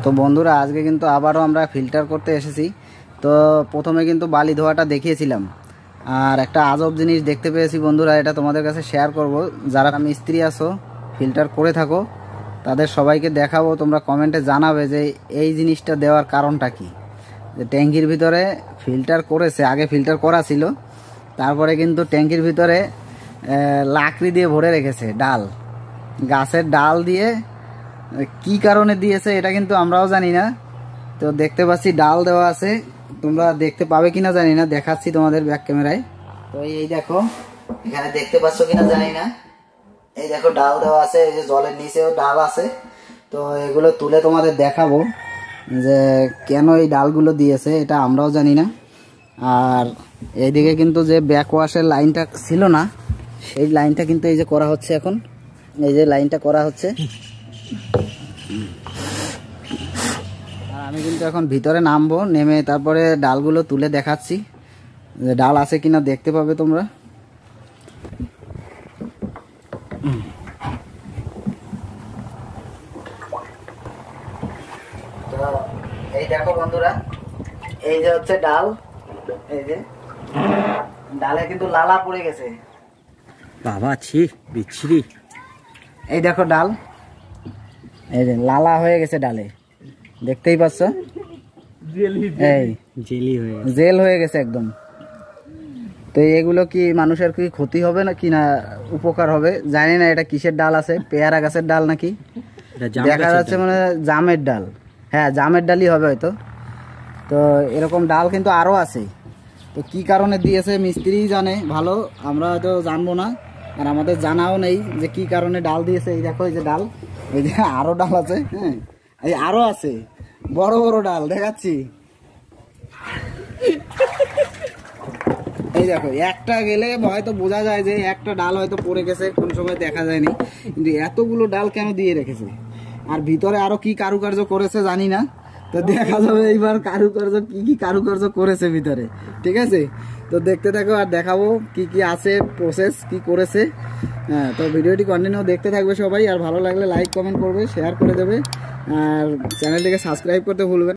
তো বন্ধুরা আজকে কিন্তু আবারও আমরা ফিল্টার করতে এসেছি। তো প্রথমে কিন্তু বালি ধোয়াটা দেখিয়েছিলাম, আর একটা আজব জিনিস দেখতে পেয়েছি বন্ধুরা, এটা তোমাদের কাছে শেয়ার করব। যারা মিস্ত্রি আছো, ফিল্টার করে থাকো, তাদের সবাইকে দেখাবো। তোমরা কমেন্টে জানাবে যে এই জিনিসটা দেওয়ার কারণটা কি। যে ট্যাঙ্কির ভিতরে ফিল্টার করেছে, আগে ফিল্টার করা ছিল, তারপরে কিন্তু ট্যাঙ্কির ভিতরে লাকড়ি দিয়ে ভরে রেখেছে, ডাল, গাছের ডাল দিয়ে। কি কারণে দিয়েছে এটা কিন্তু আমরাও জানি না। তো দেখতে পাচ্ছি ডাল দেওয়া আছে, তোমরা দেখতে পাবে কিনা জানি না, দেখাচ্ছি তোমাদের ব্যাক ক্যামেরায়। তো এই দেখো, এখানে দেখতে পাচ্ছ কিনা জানি না, এই দেখো ডাল দেওয়া আছে, এই যে জলের নিচেও ডাল আছে। তো এগুলো তুলে তোমাদের দেখাবো যে কেন এই ডালগুলো দিয়েছে, এটা আমরাও জানি না। আর এইদিকে কিন্তু যে ব্যাক ওয়াশের লাইনটা ছিল না, সেই লাইনটা কিন্তু এই যে করা হচ্ছে এখন, এই যে লাইনটা করা হচ্ছে। আর আমি কিন্তু এখন ভিতরে নামবো, নেমে তারপরে ডালগুলো তুলে দেখাচ্ছি যে ডাল আছে কিনা, দেখতে পাবে তোমরা। তো এই দেখো বন্ধুরা, এই যে হচ্ছে ডাল, এই যে ডালে কিন্তু লালা পড়ে গেছে বাবা, ছি বিচ্ছিরি। এই দেখো ডাল, এই যে লালা হয়ে গেছে ডালে, দেখতেই পাচ্ছ, এই জেল হয়ে গেছে একদম। তো এগুলো কি মানুষের কি ক্ষতি হবে না কি না উপকার হবে জানি না। এটা কিসের ডাল আছে, পেয়ারা গাছের ডাল নাকি দেখা যাচ্ছে, মানে জামের ডাল। হ্যাঁ, জামের ডালই হবে হয়তো। তো এরকম ডাল কিন্তু আরো আছে। তো কি কারণে দিয়েছে মিস্ত্রি জানে ভালো, আমরা হয়তো জানবো না, আর আমাদের জানাও নেই যে কি কারণে ডাল দিয়েছে। এই দেখো, এই যে ডাল, এই যে আরো ডাল আছে, হ্যাঁ এই আরো আছে, বড় বড় ডাল দেখাচ্ছি। এই দেখো, একটা গেলে হয়তো বোঝা যায় যে একটা ডাল হয়তো পড়ে গেছে, কোন সময় দেখা যায়নি, কিন্তু এতগুলো ডাল কেন দিয়ে রেখেছে। আর ভিতরে আরো কি কারুকার্য করেছে জানি না, তো দেখা যাবে এইবার কারুকার্য কি কি কারুকার্য করেছে ভিতরে। ঠিক আছে, তো দেখতে থাকো আর দেখাবো কি কি আছে, প্রসেস কি করেছে। হ্যাঁ, তো ভিডিওটি কন্টিনিউ দেখতে থাকবে সবাই, আর ভালো লাগলে লাইক কমেন্ট করবে, শেয়ার করে দেবে, আর চ্যানেলটিকে সাবস্ক্রাইব করতে ভুলবেন।